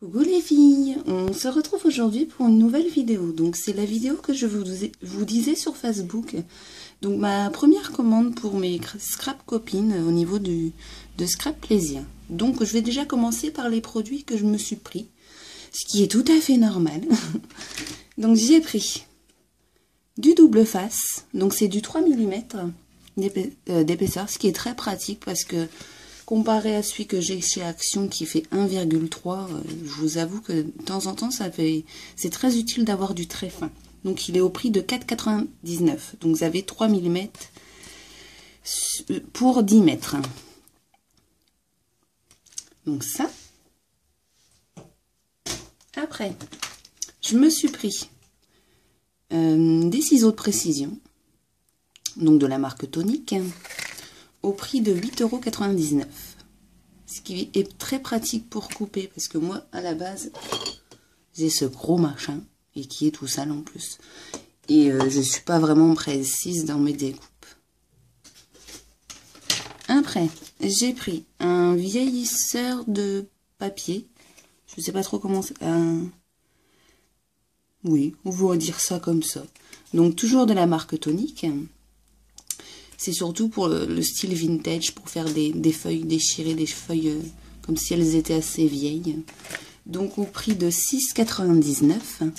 Coucou les filles, on se retrouve aujourd'hui pour une nouvelle vidéo. Donc c'est la vidéo que je vous disais sur Facebook. Donc ma première commande pour mes scrap copines au niveau de Scrap Plaisir. Donc je vais déjà commencer par les produits que je me suis pris, ce qui est tout à fait normal. Donc j'ai pris du double face, donc c'est du 3 mm d'épaisseur, ce qui est très pratique parce que comparé à celui que j'ai chez Action qui fait 1,3, je vous avoue que de temps en temps, c'est très utile d'avoir du très fin. Donc il est au prix de 4,99. Donc vous avez 3 mm pour 10 mètres. Donc ça. Après, je me suis pris des ciseaux de précision, donc de la marque Tonic, au prix de 8,99 €. Ce qui est très pratique pour couper, parce que moi, à la base, j'ai ce gros machin, et qui est tout sale en plus. Et je suis pas vraiment précise dans mes découpes. Après, j'ai pris un vieillisseur de papier. Je sais pas trop comment c'est. Oui, on va dire ça comme ça. Donc, toujours de la marque Tonic. C'est surtout pour le style vintage, pour faire des feuilles déchirées, des feuilles comme si elles étaient assez vieilles. Donc au prix de 6,99 €.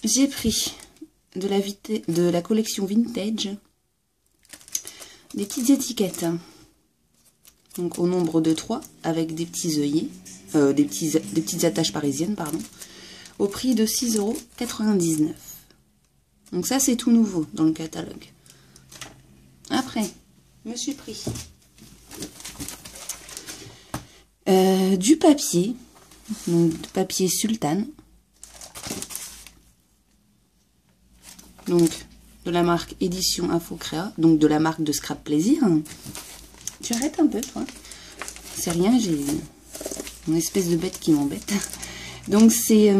J'ai pris de la collection vintage des petites étiquettes. Donc au nombre de 3 avec des petits œillets, des petites attaches parisiennes, pardon, au prix de 6,99 €. Donc ça, c'est tout nouveau dans le catalogue. Après, je me suis pris du papier, donc du papier sultane. Donc, de la marque Édition Infocréa, donc de la marque de Scrap Plaisir. Tu arrêtes un peu, toi. C'est rien, j'ai une espèce de bête qui m'embête. Donc, c'est...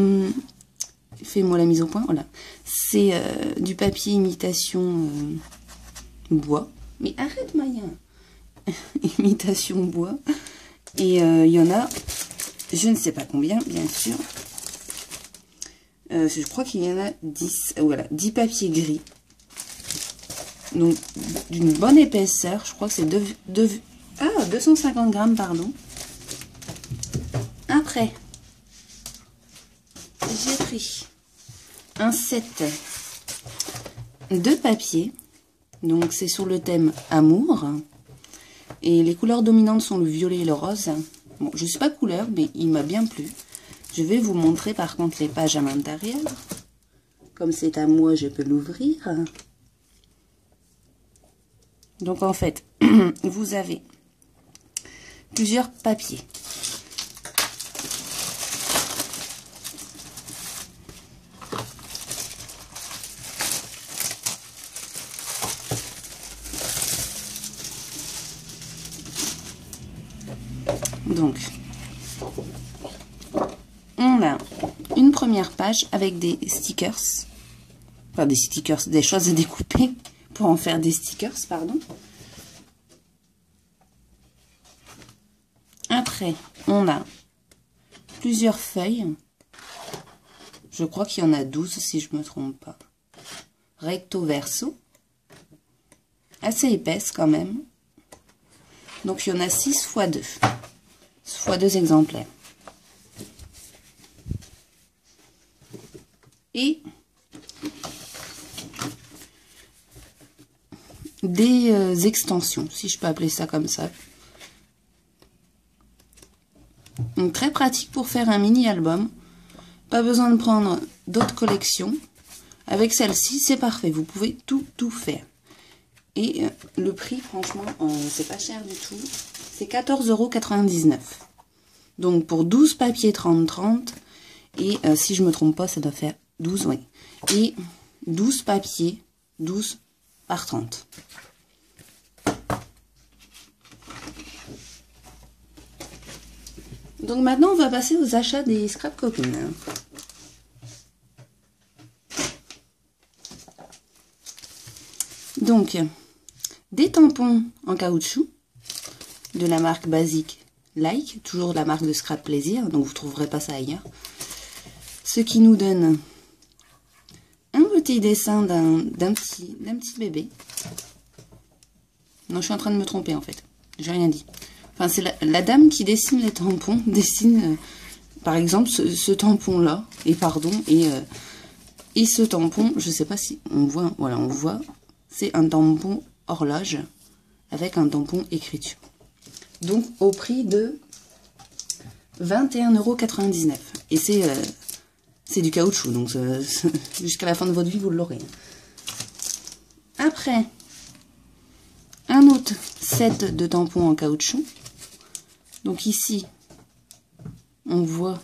Fais-moi la mise au point, voilà. C'est du papier imitation bois. Mais arrête, Maya. Imitation bois. Et il y en a, je ne sais pas combien, bien sûr. Je crois qu'il y en a 10. Voilà, 10 papiers gris. Donc, d'une bonne épaisseur. Je crois que c'est 250 grammes, pardon. Après, j'ai pris un set de papier. Donc c'est sur le thème amour. Et les couleurs dominantes sont le violet et le rose. Bon, je ne suis pas couleur, mais il m'a bien plu. Je vais vous montrer par contre les pages à l'intérieur. Comme c'est à moi, je peux l'ouvrir. Donc en fait, vous avez plusieurs papiers. Donc, on a une première page avec des stickers, enfin des stickers, des choses à découper pour en faire des stickers, pardon. Après, on a plusieurs feuilles. Je crois qu'il y en a 12 si je ne me trompe pas. Recto verso. Assez épaisse quand même. Donc il y en a 6 x 2. Fois 2 exemplaires. Et des extensions, si je peux appeler ça comme ça. Donc très pratique pour faire un mini album. Pas besoin de prendre d'autres collections. Avec celle-ci, c'est parfait. Vous pouvez tout faire. Et le prix, franchement, c'est pas cher du tout. C'est 14,99 €. Donc pour 12 papiers 30-30. Et si je me trompe pas, ça doit faire 12, oui. Et 12 papiers, 12 par 30. Donc maintenant, on va passer aux achats des scrap copines. Donc, des tampons en caoutchouc de la marque Basique Like, toujours de la marque de Scrap Plaisir, donc vous ne trouverez pas ça ailleurs. Ce qui nous donne un petit dessin d'un petit bébé. Non, je suis en train de me tromper en fait. J'ai rien dit. Enfin, c'est la dame qui dessine les tampons, dessine par exemple ce tampon-là, et pardon, et ce tampon, je sais pas si on voit, voilà, on voit, c'est un tampon horloge avec un tampon écriture. Donc au prix de 21,99 €. Et c'est du caoutchouc, donc jusqu'à la fin de votre vie, vous l'aurez. Après, un autre set de tampons en caoutchouc. Donc ici, on voit,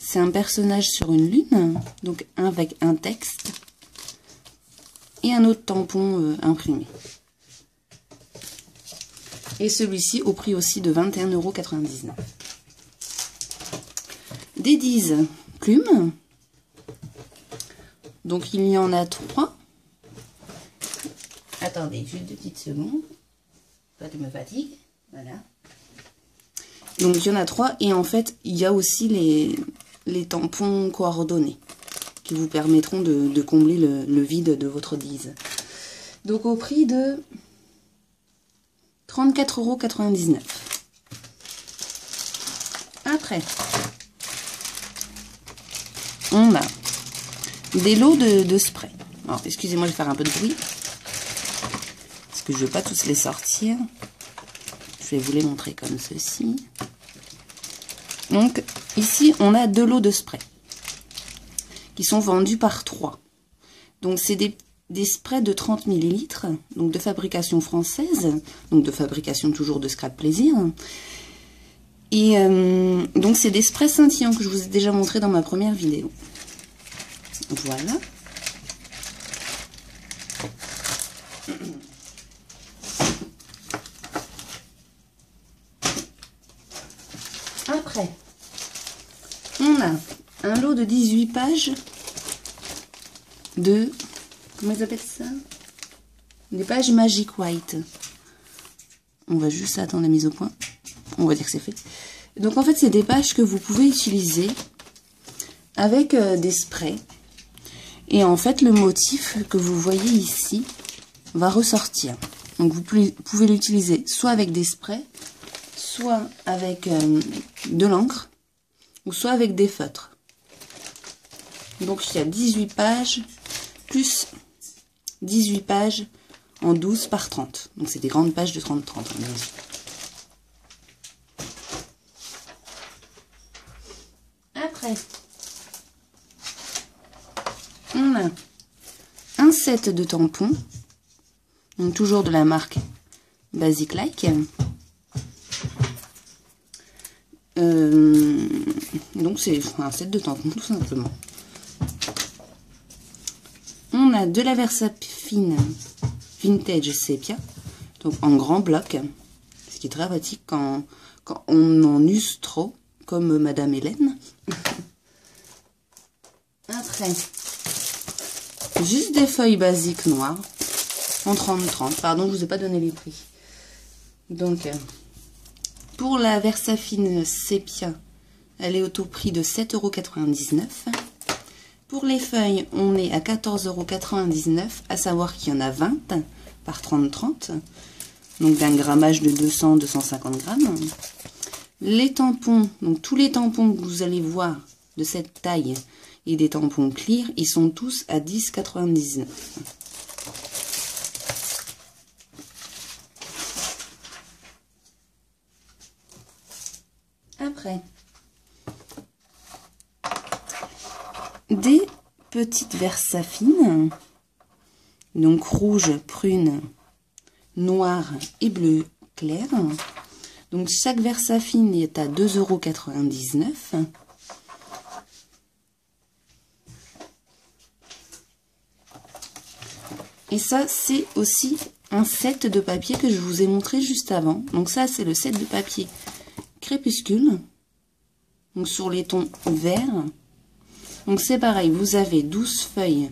c'est un personnage sur une lune, donc avec un texte, et un autre tampon imprimé. Et celui-ci au prix aussi de 21,99 €. Des 10 plumes. Donc il y en a 3. Attendez, juste 2 petites secondes. Pas de me fatigue. Voilà. Donc il y en a 3. Et en fait, il y a aussi les tampons coordonnés qui vous permettront de combler le vide de votre 10. Donc au prix de 34,99 €. Après, on a des lots de spray. Alors, excusez-moi de faire un peu de bruit, parce que je ne vais pas tous les sortir. Je vais vous les montrer comme ceci. Donc, ici, on a 2 lots de spray qui sont vendus par 3. Donc, c'est des sprays de 30 ml, donc de fabrication française, donc de fabrication toujours de Scrap Plaisir. Et donc c'est des sprays scintillants que je vous ai déjà montré dans ma première vidéo. Voilà. Après, on a un lot de 18 pages de... Comment ils appellent ça? Des pages Magic White. On va juste attendre la mise au point. On va dire que c'est fait. Donc en fait, c'est des pages que vous pouvez utiliser avec des sprays. Et en fait, le motif que vous voyez ici va ressortir. Donc vous pouvez l'utiliser soit avec des sprays, soit avec de l'encre, ou soit avec des feutres. Donc il y a 18 pages, plus 18 pages en 12 par 30. Donc c'est des grandes pages de 30-30. Après, on a un set de tampons, donc toujours de la marque Basic Like. Donc c'est un set de tampons tout simplement. On a de la Versafine Vintage Sepia, donc en grand bloc, ce qui est très pratique quand on en use trop, comme Madame Hélène. Après, juste des feuilles basiques noires en 30-30. Pardon, je vous ai pas donné les prix. Donc, pour la Versafine Sepia, elle est au taux prix de 7,99 €. Pour les feuilles, on est à 14,99 €, à savoir qu'il y en a 20 par 30-30, donc d'un grammage de 200-250 grammes. Les tampons, donc tous les tampons que vous allez voir de cette taille et des tampons clear, ils sont tous à 10,99 €. Après, des petites Versafine, donc rouge, prune, noir et bleu clair. Donc chaque Versafine est à 2,99 €. Et ça, c'est aussi un set de papier que je vous ai montré juste avant. Donc ça, c'est le set de papier Crépuscule. Donc sur les tons verts. Donc c'est pareil, vous avez 12 feuilles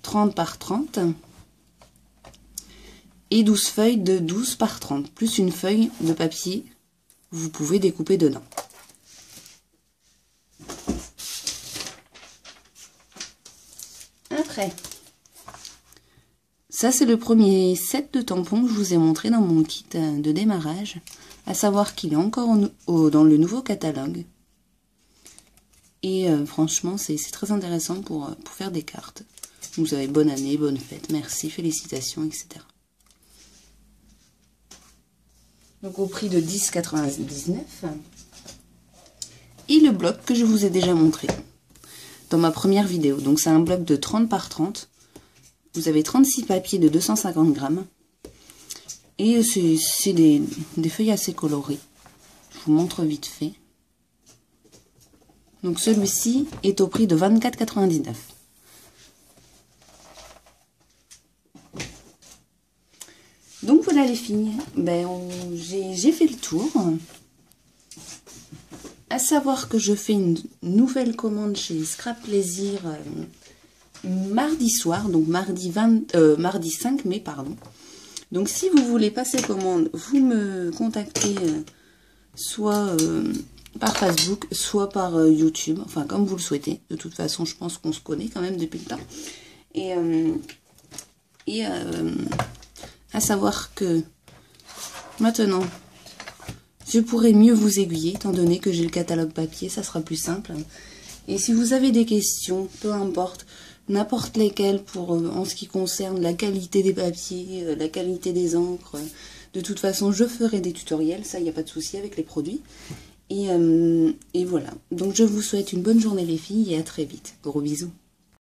30 par 30. Et 12 feuilles de 12 par 30. Plus une feuille de papier vous pouvez découper dedans. Après, ça c'est le premier set de tampons que je vous ai montré dans mon kit de démarrage, à savoir qu'il est encore dans le nouveau catalogue. Et franchement, c'est très intéressant pour faire des cartes. Vous avez bonne année, bonne fête, merci, félicitations, etc. Donc au prix de 10,99 €. Et le bloc que je vous ai déjà montré dans ma première vidéo. Donc c'est un bloc de 30 par 30. Vous avez 36 papiers de 250 grammes. Et c'est des feuilles assez colorées. Je vous montre vite fait. Donc celui-ci est au prix de 24,99 €. Donc voilà les filles, j'ai fait le tour. À savoir que je fais une nouvelle commande chez Scrap Plaisir mardi soir, donc mardi 5 mai, pardon. Donc si vous voulez passer commande, vous me contactez soit par Facebook, soit par YouTube, enfin comme vous le souhaitez. De toute façon, je pense qu'on se connaît quand même depuis le temps. Et à savoir que maintenant, je pourrai mieux vous aiguiller, étant donné que j'ai le catalogue papier, ça sera plus simple. Et si vous avez des questions, peu importe, n'importe lesquelles, en ce qui concerne la qualité des papiers, la qualité des encres, de toute façon, je ferai des tutoriels, ça, il n'y a pas de souci avec les produits. Et voilà. Donc, je vous souhaite une bonne journée les filles et à très vite. Gros bisous.